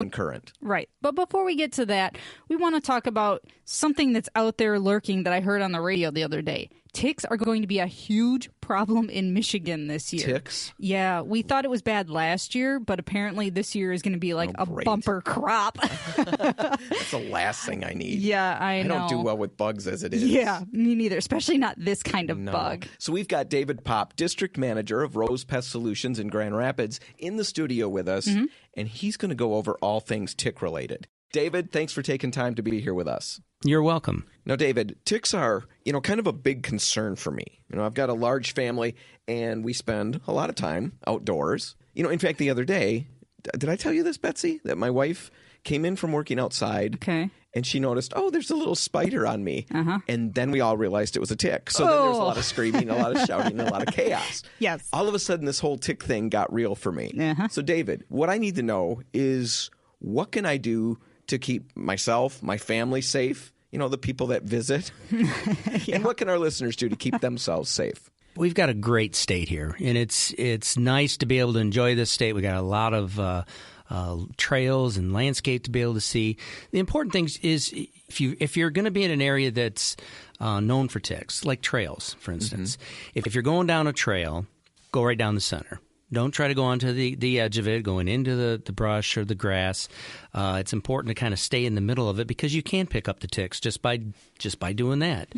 and current. Right. But before we get to that, we want to talk about something that's out there lurking that I heard on the radio the other day. Ticks are going to be a huge problem in Michigan this year. Ticks? Yeah, we thought it was bad last year, but apparently this year is going to be like a bumper crop. That's the last thing I need. Yeah, I know. I don't do well with bugs as it is. Yeah, me neither, especially not this kind of bug. So we've got David Popp, District Manager of Rose Pest Solutions in Grand Rapids, in the studio with us, and he's going to go over all things tick-related. David, thanks for taking time to be here with us. You're welcome. Now, David, ticks are, kind of a big concern for me. I've got a large family, and we spend a lot of time outdoors. In fact, the other day, did I tell you this, Betsy, that my wife came in from working outside, and she noticed, there's a little spider on me. And then we all realized it was a tick. So then there's a lot of screaming, a lot of shouting, and a lot of chaos. Yes. All of a sudden, this whole tick thing got real for me. So, David, what I need to know is, what can I do to keep myself, my family safe, the people that visit? And what can our listeners do to keep themselves safe? We've got a great state here, and it's nice to be able to enjoy this state. We got a lot of trails and landscape to be able to see. The important thing is if you're going to be in an area that's known for ticks, like trails, for instance, if you're going down a trail, go right down the center. Don't try to go onto the edge of it, going into the brush or the grass. It's important to kind of stay in the middle of it because you can pick up the ticks just by doing that.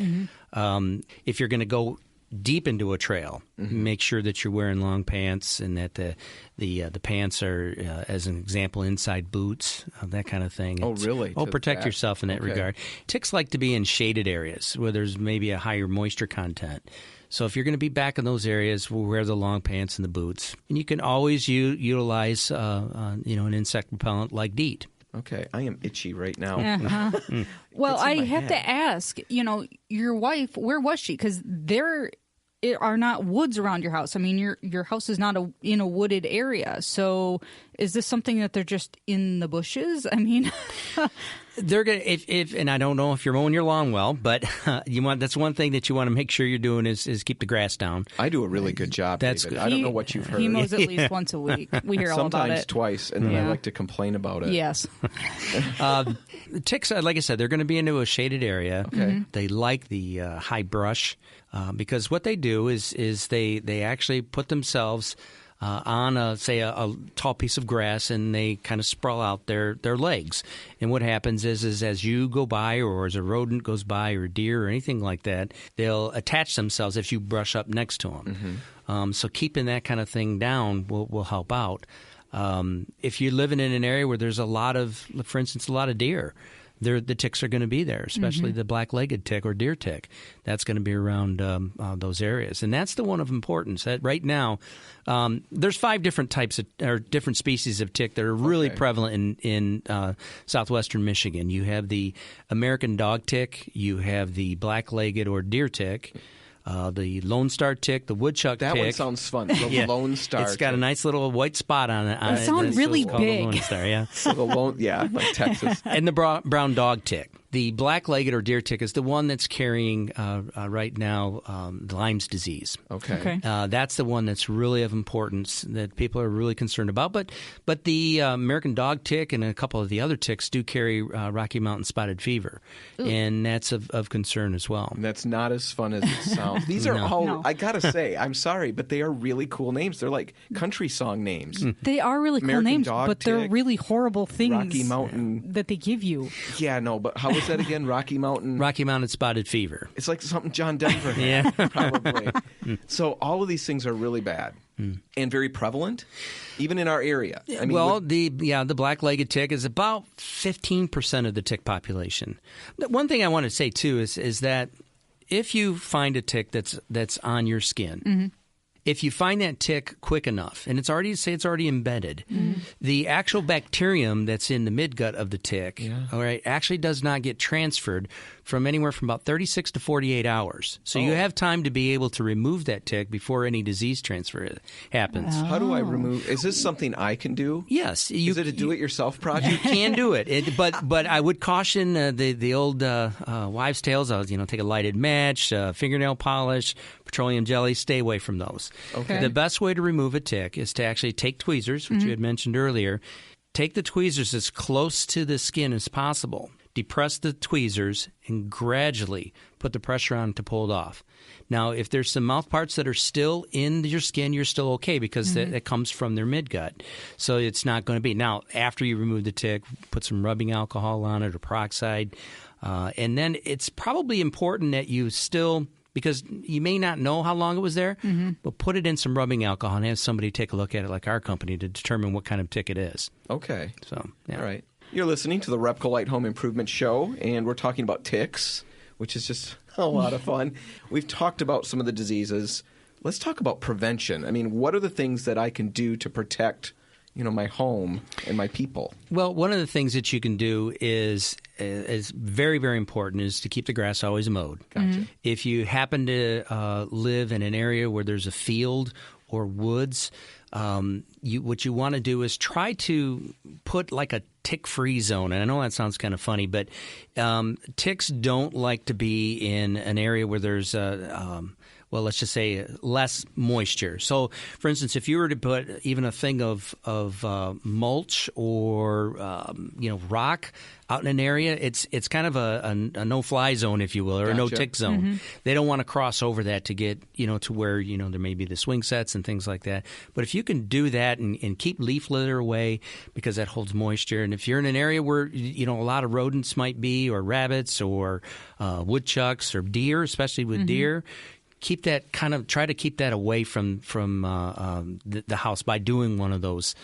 If you're going to go deep into a trail, make sure that you're wearing long pants and that the pants are, as an example, inside boots, that kind of thing. Oh, really? Protect yourself in that regard. Ticks like to be in shaded areas where there's maybe a higher moisture content. So if you're going to be back in those areas, we'll wear the long pants and the boots. And you can always utilize an insect repellent like DEET. Okay, I am itchy right now. Well, I have to ask, your wife, where was she? Because there are not woods around your house. I mean, your house is not in a wooded area. So is this something that they're just in the bushes? I mean... They're gonna if and I don't know if you're mowing your lawn well, but that's one thing that you want to make sure you're doing is keep the grass down. I do a really good job. That's David. I don't know what you've heard. He mows at least once a week. We hear all about it. Sometimes twice, and then I like to complain about it. Yes. Ticks, like I said, they're going to be into a shaded area. Okay. They like the high brush because what they do is they actually put themselves on a tall piece of grass, and they kind of sprawl out their legs. And what happens is as you go by, or as a rodent goes by, or a deer, or anything like that, they'll attach themselves if you brush up next to them. So keeping that kind of thing down will help out. If you're living in an area where there's for instance, a lot of deer, the ticks are going to be there, especially the black-legged tick or deer tick. That's going to be around those areas. And that's the one of importance. That right now, there's 5 different types or different species of tick that are really prevalent in southwestern Michigan. You have the American dog tick. You have the black-legged or deer tick. The Lone Star tick, the woodchuck tick. That one sounds fun. The Lone Star. It's got a nice little white spot on it. It sounds really big. The Lone Star, yeah. So like Texas. And the brown dog tick. The black-legged or deer tick is the one that's carrying right now Lyme's disease. Okay. That's the one that's really of importance that people are really concerned about. But the American dog tick and a couple of the other ticks do carry Rocky Mountain spotted fever, and that's of concern as well. And that's not as fun as it sounds. These are all, I gotta say, I'm sorry, but they are really cool names. They're like country song names. They are really cool names, but they're really horrible things Rocky Mountain that they give you. Yeah, no, but how is that again? Rocky Mountain spotted fever. It's like something John Denver had, probably. So all of these things are really bad and very prevalent, even in our area. I mean, the black-legged tick is about 15% of the tick population. One thing I want to say too is that if you find a tick that's on your skin. If you find that tick quick enough, and it's already embedded, the actual bacterium that's in the midgut of the tick, all right, actually does not get transferred from anywhere from about 36 to 48 hours. So you have time to be able to remove that tick before any disease transfer happens. How do I remove? Is this something I can do? Yes. Is it a do-it-yourself project? You can do it. But I would caution the old wives' tales. Take a lighted match, fingernail polish, petroleum jelly. Stay away from those. Okay. The best way to remove a tick is to actually take tweezers, which you had mentioned earlier, take the tweezers as close to the skin as possible. Depress the tweezers and gradually put the pressure on to pull it off. Now, if there's some mouth parts that are still in your skin, you're still okay because that comes from their midgut. So it's not going to be. Now, after you remove the tick, put some rubbing alcohol on it or peroxide. And then it's probably important that you still, because you may not know how long it was there, but put it in some rubbing alcohol and have somebody take a look at it like our company to determine what kind of tick it is. Okay. So, yeah. All right. You're listening to the Repcolite Home Improvement Show, and we're talking about ticks, which is just a lot of fun. We've talked about some of the diseases. Let's talk about prevention. I mean, what are the things that I can do to protect, my home and my people? Well, one of the things that you can do is very, very important is to keep the grass always mowed. Gotcha. If you happen to live in an area where there's a field or woods, what you want to do is try to put like a tick-free zone. And I know that sounds kind of funny, but ticks don't like to be in an area where there's let's just say less moisture. So, for instance, if you were to put even a thing of mulch or rock out in an area, it's kind of a no-fly zone, if you will, or a no-tick zone. They don't want to cross over that to get to where there may be the swing sets and things like that. But if you can do that and keep leaf litter away because that holds moisture, and if you're in an area where a lot of rodents might be, or rabbits, or woodchucks, or deer, especially with deer. Keep that try to keep that away from the house by doing one of those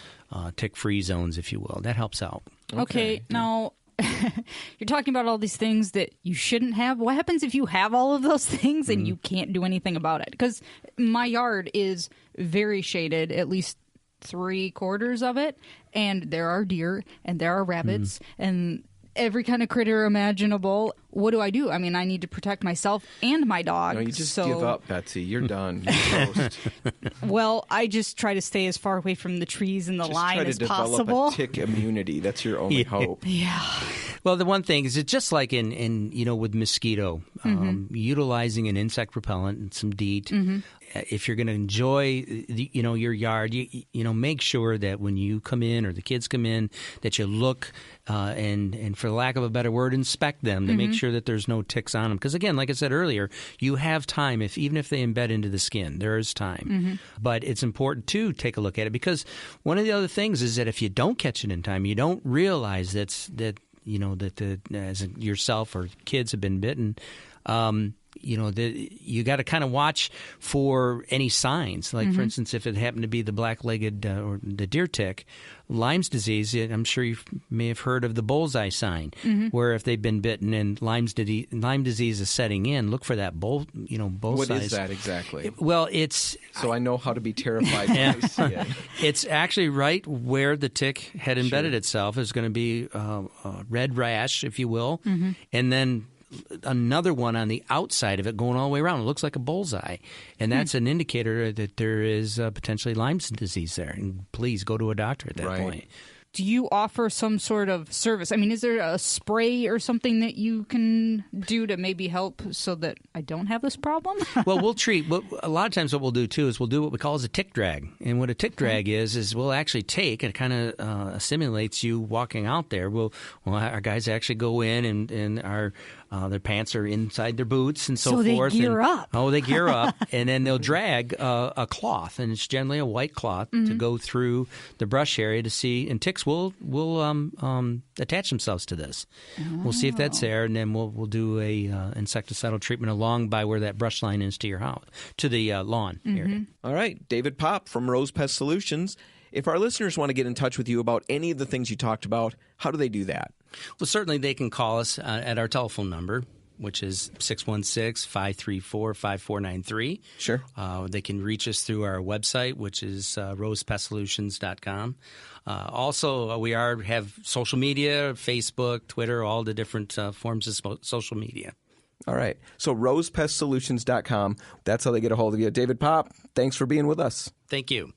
tick-free zones, if you will. That helps out. Okay. Now, you're talking about all these things that you shouldn't have. What happens if you have all of those things and you can't do anything about it? Because my yard is very shaded, at least 3/4 of it, and there are deer and there are rabbits and every kind of critter imaginable. What do? I mean, I need to protect myself and my dog. No, you just give up, Betsy. You're done. You're toast. Well, I just try to stay as far away from the trees and the line as possible. Just try to develop a tick immunity. That's your only hope. Yeah. Well, the one thing is, it's just like in with mosquito, utilizing an insect repellent and some DEET. If you're going to enjoy your yard, make sure that when you come in or the kids come in, that you look and for lack of a better word, inspect them to make sure that there's no ticks on them. Because again, like I said earlier, you have time. Even if they embed into the skin, there is time. But it's important to take a look at it, because one of the other things is that if you don't catch it in time, you don't realize that as yourself or kids have been bitten. You got to kind of watch for any signs. Like, for instance, if it happened to be the black-legged or the deer tick, Lyme's disease, I'm sure you may have heard of the bullseye sign, where if they've been bitten and Lyme disease is setting in, look for that bullseye. What is that exactly? Well, it's... So I know how to be terrified when I see it. It's actually right where the tick had embedded itself. Is going to be a red rash, if you will, and then another one on the outside of it going all the way around. It looks like a bullseye. And that's an indicator that there is potentially Lyme's disease there. And please go to a doctor at that point. Do you offer some sort of service? I mean, is there a spray or something that you can do to maybe help so that I don't have this problem? Well, we'll treat. A lot of times what we'll do, too, is we'll do what we call as a tick drag. And what a tick drag is we'll actually take, and it kind of simulates you walking out there. Our guys actually go in and their pants are inside their boots and so forth. So they gear up. Oh, they gear up. And then they'll drag a cloth, and it's generally a white cloth, to go through the brush area to see. And ticks will attach themselves to this. We'll see if that's there, and then we'll do a insecticidal treatment along by where that brush line is to your house, to the lawn area. All right, David Popp from Rose Pest Solutions. If our listeners want to get in touch with you about any of the things you talked about, how do they do that? Well, certainly they can call us at our telephone number, which is 616-534-5493. Sure. They can reach us through our website, which is rosepestsolutions.com. Also, we have social media, Facebook, Twitter, all the different forms of social media. All right. So rosepestsolutions.com. That's how they get a hold of you. David Popp, thanks for being with us. Thank you.